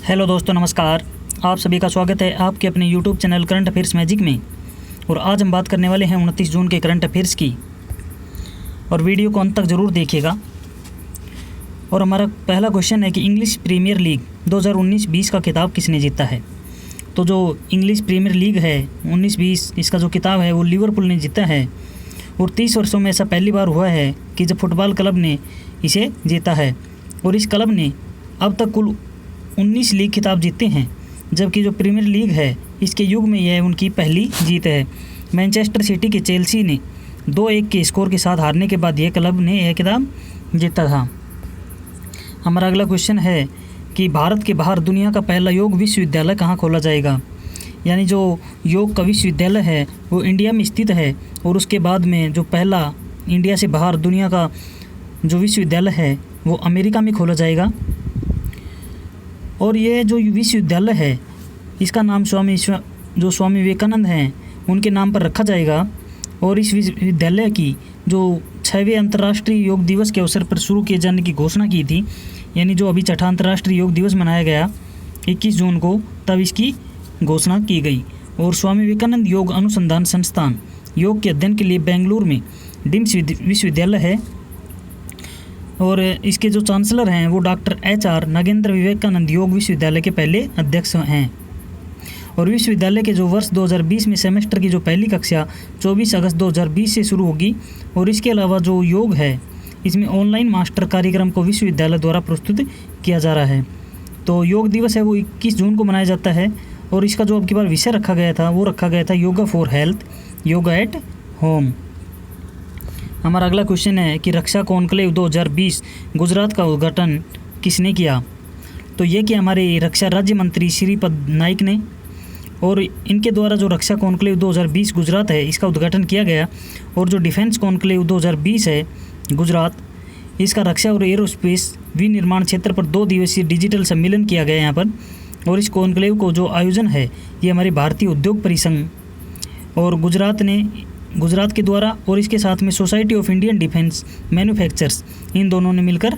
Hello दोस्तों, नमस्कार। आप सभी का स्वागत है आपके अपने YouTube channel current affairs magic में। और आज हम बात करने वाले हैं 29 जून के करंट अफेयर्स की। और वीडियो को अंत तक ज़रूर देखिएगा। और हमारा पहला क्वेश्चन है कि इंग्लिश प्रीमियर लीग 2019-20 का खिताब किसने जीता है। तो जो इंग्लिश प्रीमियर लीग है 19-20, इसका जो खिताब है वो लिवरपूल ने जीता है। और 30 वर्षों में ऐसा पहली बार हुआ है कि जब फुटबॉल क्लब ने इसे जीता है। और इस क्लब ने अब तक कुल 19 लीग खिताब जीते हैं, जबकि जो प्रीमियर लीग है इसके युग में यह उनकी पहली जीत है। मैनचेस्टर सिटी के चेल्सी ने 2-1 के स्कोर के साथ हारने के बाद यह क्लब ने यह खिताब जीता था। हमारा अगला क्वेश्चन है कि भारत के बाहर दुनिया का पहला योग विश्वविद्यालय कहाँ खोला जाएगा। यानी जो योग का विश्वविद्यालय है वो इंडिया में स्थित है। और उसके बाद में जो पहला इंडिया से बाहर दुनिया का जो विश्वविद्यालय है वो अमेरिका में खोला जाएगा। और ये जो विश्वविद्यालय है इसका नाम स्वामी विवेकानंद हैं उनके नाम पर रखा जाएगा। और इस विश्वविद्यालय की जो 6वें अंतर्राष्ट्रीय योग दिवस के अवसर पर शुरू किए जाने की घोषणा की थी, यानी जो अभी 6ठा अंतर्राष्ट्रीय योग दिवस मनाया गया 21 जून को, तब इसकी घोषणा की गई। और स्वामी विवेकानंद योग अनुसंधान संस्थान योग के अध्ययन के लिए बेंगलुरु में डीम्ड विश्वविद्यालय है। और इसके जो चांसलर हैं वो डॉक्टर HR नागेंद्र विवेकानंद योग विश्वविद्यालय के पहले अध्यक्ष हैं। और विश्वविद्यालय के जो वर्ष 2020 में सेमेस्टर की जो पहली कक्षा 24 अगस्त 2020 से शुरू होगी। और इसके अलावा जो योग है इसमें ऑनलाइन मास्टर कार्यक्रम को विश्वविद्यालय द्वारा प्रस्तुत किया जा रहा है। तो योग दिवस है वो 21 जून को मनाया जाता है। और इसका जो अब की बार विषय रखा गया था वो रखा गया था yoga for health, yoga at home. हमारा अगला क्वेश्चन है कि रक्षा कॉन्क्लेव 2020 गुजरात का उद्घाटन किसने किया। तो ये कि हमारे रक्षा राज्य मंत्री श्रीपद नाइक ने। और इनके द्वारा जो रक्षा कॉन्क्लेव 2020 गुजरात है इसका उद्घाटन किया गया। और जो डिफेंस कॉन्क्लेव 2020 है गुजरात, इसका रक्षा और एरोस्पेस विनिर्माण क्षेत्र पर 2 दिवसीय डिजिटल सम्मेलन किया गया यहाँ पर। और इस कॉन्क्लेव को जो आयोजन है ये हमारे भारतीय उद्योग परिसंघ और गुजरात के द्वारा और इसके साथ में society of Indian defence manufacturers, इन दोनों ने मिलकर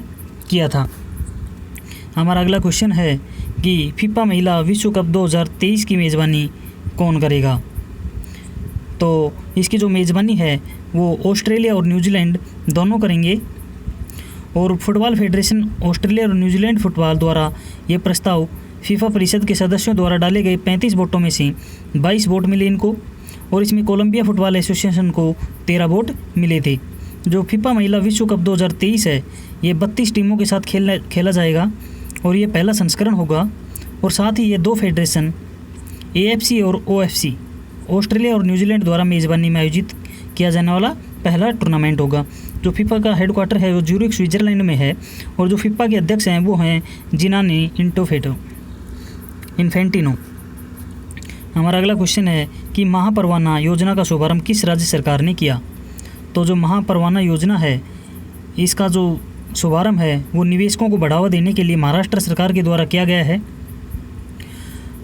किया था। हमारा अगला क्वेश्चन है कि फीफा महिला विश्व कप 2023 की मेज़बानी कौन करेगा। तो इसकी जो मेज़बानी है वो ऑस्ट्रेलिया और न्यूजीलैंड दोनों करेंगे। और फुटबॉल फेडरेशन ऑस्ट्रेलिया और न्यूजीलैंड फुटबॉल द्वारा ये प्रस्ताव फीफा परिषद के सदस्यों द्वारा डाले गए 35 वोटों में से 22 वोट मिले इनको। और इसमें कोलंबिया फुटबॉल एसोसिएशन को 13 वोट मिले थे। जो फीफा महिला विश्व कप 2023 है ये 32 टीमों के साथ खेला जाएगा। और ये पहला संस्करण होगा। और साथ ही ये 2 फेडरेशन AFC और OFC ऑस्ट्रेलिया और न्यूजीलैंड द्वारा मेज़बानी में आयोजित किया जाने वाला पहला टूर्नामेंट होगा। जो फीफा का हेडक्वार्टर है वो ज्यूरिख स्विट्ज़रलैंड में है। और जो फीफा के अध्यक्ष हैं वो हैं जिनानी इन्फेंटिनो। हमारा अगला क्वेश्चन है कि महापरवाना योजना का शुभारंभ किस राज्य सरकार ने किया। तो जो महापरवाना योजना है इसका जो शुभारंभ है वो निवेशकों को बढ़ावा देने के लिए महाराष्ट्र सरकार के द्वारा किया गया है।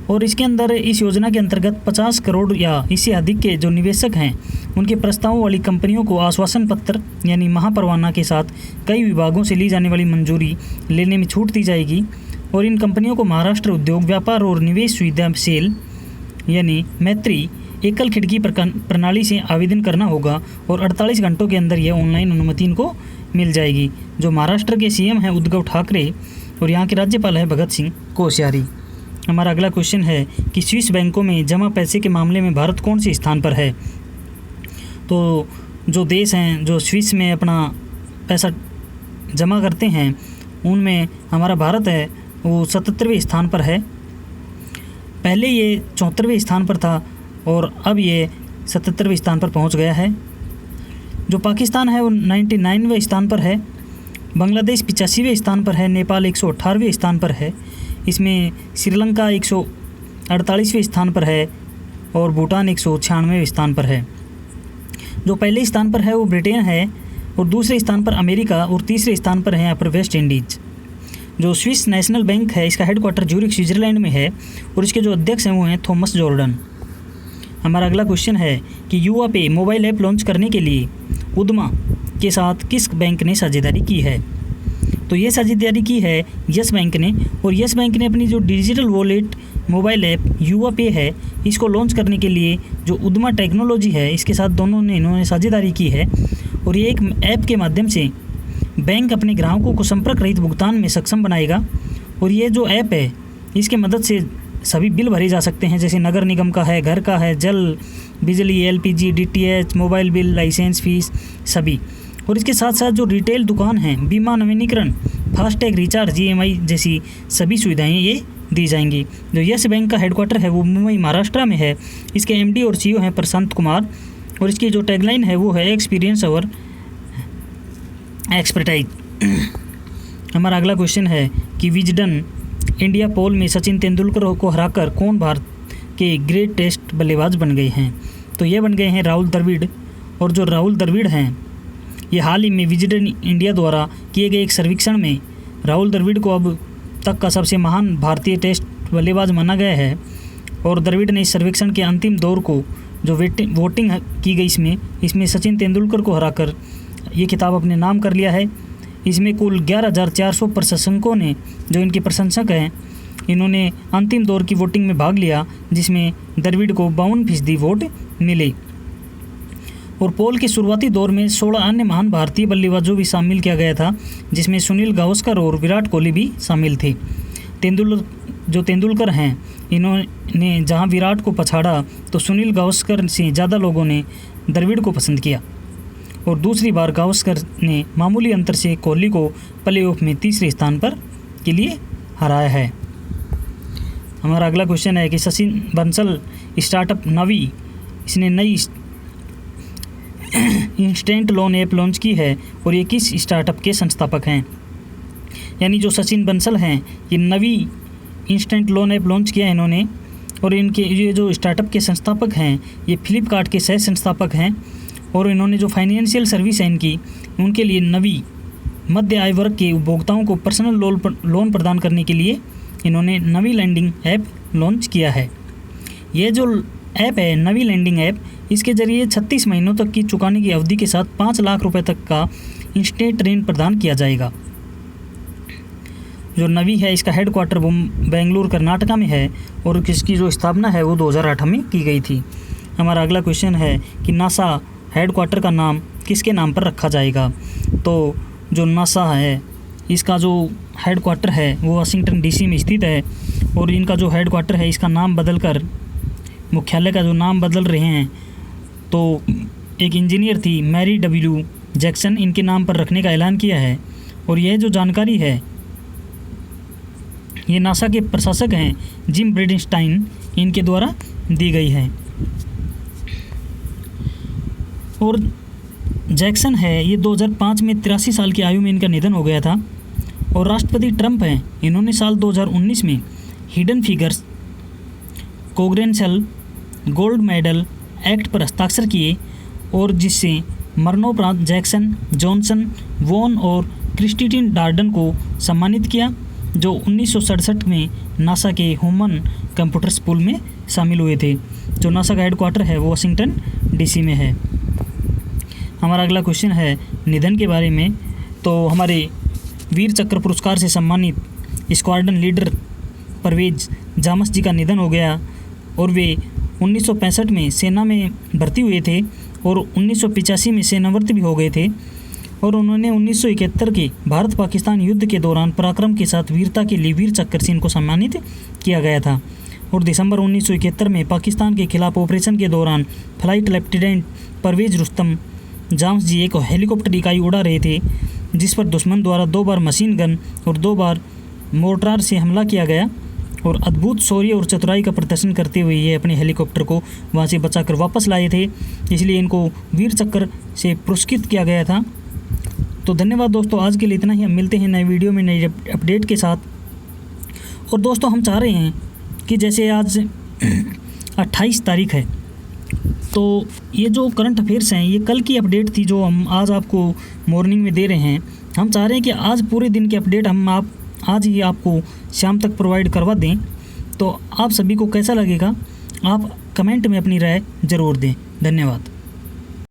और इसके अंदर इस योजना के अंतर्गत 50 करोड़ या इससे अधिक के जो निवेशक हैं उनके प्रस्तावों वाली कंपनियों को आश्वासन पत्र यानी महापरवाना के साथ कई विभागों से ली जाने वाली मंजूरी लेने में छूट दी जाएगी। और इन कंपनियों को महाराष्ट्र उद्योग व्यापार और निवेश सुविधा सेल यानी मैत्री एकल खिड़की प्रणाली से आवेदन करना होगा। और 48 घंटों के अंदर यह ऑनलाइन अनुमति इनको मिल जाएगी। जो महाराष्ट्र के CM हैं उद्धव ठाकरे और यहाँ के राज्यपाल है भगत सिंह कोश्यारी। हमारा अगला क्वेश्चन है कि स्विस बैंकों में जमा पैसे के मामले में भारत कौन से स्थान पर है। तो जो देश हैं जो स्विस में अपना पैसा जमा करते हैं उनमें हमारा भारत है वो 77वें स्थान पर है। पहले ये 74वें स्थान पर था और अब ये 77वें स्थान पर पहुंच गया है। जो पाकिस्तान है वो 99वें स्थान पर है। बांग्लादेश 85वें स्थान पर है। नेपाल 118वें स्थान पर है। इसमें श्रीलंका 148वें स्थान पर है और भूटान 196वें स्थान पर है। जो पहले स्थान पर है वो ब्रिटेन है और दूसरे स्थान पर अमेरिका और तीसरे स्थान पर है यहाँ पर वेस्ट इंडीज़। जो स्विस नेशनल बैंक है इसका हेडक्वार्टर ज्यूरिख स्विट्ज़रलैंड में है और इसके जो अध्यक्ष हैं वो हैं थॉमस जॉर्डन। हमारा अगला क्वेश्चन है कि युवा पे मोबाइल ऐप लॉन्च करने के लिए उद्यमा के साथ किस बैंक ने साझेदारी की है। तो तो ये साझेदारी की है यस बैंक ने, और यस बैंक ने अपनी जो डिजिटल वॉलेट मोबाइल ऐप युवा पे है, इसको लॉन्च करने के लिए जो उद्यमा टेक्नोलॉजी है इसके साथ दोनों ने इन्होंने साझेदारी की है। और ये एक ऐप के माध्यम से बैंक अपने ग्राहकों को संपर्क रहित भुगतान में सक्षम बनाएगा। और ये जो ऐप है इसके मदद से सभी बिल भरे जा सकते हैं, जैसे नगर निगम का है, घर का है, जल, बिजली, LPG, DTH, mobile bill, licence fees सभी। और इसके साथ साथ जो रिटेल दुकान है, बीमा नवीनीकरण, फास्टैग रिचार्ज, ईएमआई जैसी सभी सुविधाएं ये दी जाएंगी। जो यस बैंक का हेडक्वार्टर है वो मुंबई महाराष्ट्र में है। इसके एमडी और सीईओ हैं प्रशांत कुमार, और इसकी जो टैगलाइन है वो है एक्सपीरियंस और एक्सपर्टाइज। हमारा अगला क्वेश्चन है कि विजडन इंडिया पोल में सचिन तेंदुलकर को हराकर कौन भारत के ग्रेट टेस्ट बल्लेबाज बन गए हैं? तो ये बन गए हैं राहुल द्रविड़। और जो राहुल द्रविड़ हैं ये हाल ही में विजडन इंडिया द्वारा किए गए एक सर्वेक्षण में राहुल द्रविड़ को अब तक का सबसे महान भारतीय टेस्ट बल्लेबाज माना गया है। और द्रविड़ ने इस सर्वेक्षण के अंतिम दौर को जो वोटिंग की गई इसमें सचिन तेंदुलकर को हराकर ये खिताब अपने नाम कर लिया है। इसमें कुल 11,400 प्रशंसकों ने, जो इनके प्रशंसक हैं, इन्होंने अंतिम दौर की वोटिंग में भाग लिया, जिसमें द्रविड़ को 52% वोट मिले। और पोल के शुरुआती दौर में 16 अन्य महान भारतीय बल्लेबाजों भी शामिल किया गया था, जिसमें सुनील गावस्कर और विराट कोहली भी शामिल थे। तेंदुलकर हैं, इन्होंने जहां विराट को पछाड़ा तो सुनील गावस्कर से ज़्यादा लोगों ने द्रविड़ को पसंद किया। और दूसरी बार गावस्कर ने मामूली अंतर से कोहली को प्लेऑफ में तीसरे स्थान पर के लिए हराया है। हमारा अगला क्वेश्चन है कि सचिन बंसल स्टार्टअप नवी, इसने नई इंस्टेंट लोन ऐप लॉन्च की है, और ये किस स्टार्टअप के संस्थापक हैं? यानी जो सचिन बंसल हैं ये नवी इंस्टेंट लोन ऐप लॉन्च किया है इन्होंने, और इनके ये जो स्टार्टअप के संस्थापक हैं ये फ्लिपकार्ट के सह संस्थापक हैं। और इन्होंने जो फाइनेंशियल सर्विस है इनकी, उनके लिए नवी मध्य आय वर्ग के उपभोक्ताओं को पर्सनल लोन प्रदान करने के लिए इन्होंने नवी लेंडिंग ऐप लॉन्च किया है। ये जो ऐप है नवी लेंडिंग ऐप, इसके ज़रिए 36 महीनों तक की चुकाने की अवधि के साथ 5 लाख रुपए तक का इंस्टेंट ऋण प्रदान किया जाएगा। जो नवी है इसका हेडक्वार्टर बेंगलुरु कर्नाटका में है, और इसकी जो स्थापना है वो 2008 में की गई थी। हमारा अगला क्वेश्चन है कि नासा हेडक्वार्टर का नाम किसके नाम पर रखा जाएगा? तो जो नासा है इसका जो हेडक्वार्टर है वो वाशिंगटन डीसी में स्थित है, और इनका जो हेडक्वार्टर है इसका नाम बदलकर, मुख्यालय का जो नाम बदल रहे हैं, तो एक इंजीनियर थी मैरी डब्ल्यू जैक्सन, इनके नाम पर रखने का ऐलान किया है। और यह जो जानकारी है ये नासा के प्रशासक हैं जिम ब्रेडेनस्टाइन, इनके द्वारा दी गई है। और जैक्सन है ये 2005 में 83 साल की आयु में इनका निधन हो गया था। और राष्ट्रपति ट्रंप हैं, इन्होंने साल 2019 में हिडन फिगर्स कोग्रेंशल गोल्ड मेडल एक्ट पर हस्ताक्षर किए, और जिससे मरणोपरांत जैक्सन, जॉनसन, वॉन और क्रिस्टीन डार्डन को सम्मानित किया, जो 1967 में नासा के ह्यूमन कंप्यूटर स्कूल में शामिल हुए थे। जो नासा का हेडक्वार्टर है वो वाशिंगटन डीसी में है। हमारा अगला क्वेश्चन है निधन के बारे में। तो हमारे वीर चक्र पुरस्कार से सम्मानित स्क्वाड्रन लीडर परवेज जामस जी का निधन हो गया, और वे 1965 में सेना में भर्ती हुए थे और 1985 में सेनावर्ती भी हो गए थे। और उन्होंने 1971 के भारत पाकिस्तान युद्ध के दौरान पराक्रम के साथ वीरता के लिए वीर चक्र से इनको सम्मानित किया गया था। और दिसंबर 1971 में पाकिस्तान के खिलाफ ऑपरेशन के दौरान flight lieutenant Parvez Rustom Jamasji एक हेलीकॉप्टर इकाई उड़ा रहे थे, जिस पर दुश्मन द्वारा 2 बार मशीन गन और 2 बार मोर्टार से हमला किया गया। और अद्भुत शौर्य और चतुराई का प्रदर्शन करते हुए ये अपने हेलीकॉप्टर को वहाँ से बचाकर वापस लाए थे, इसलिए इनको वीर चक्र से पुरस्कृत किया गया था। तो धन्यवाद दोस्तों, आज के लिए इतना ही। हम मिलते हैं नए वीडियो में नए अपडेट के साथ। और दोस्तों हम चाह रहे हैं कि जैसे आज 28 तारीख है, तो ये जो करंट अफेयर्स हैं ये कल की अपडेट थी जो हम आज आपको मॉर्निंग में दे रहे हैं। हम चाह रहे हैं कि आज पूरे दिन की अपडेट हम आज ही आपको शाम तक प्रोवाइड करवा दें। तो आप सभी को कैसा लगेगा, आप कमेंट में अपनी राय ज़रूर दें। धन्यवाद।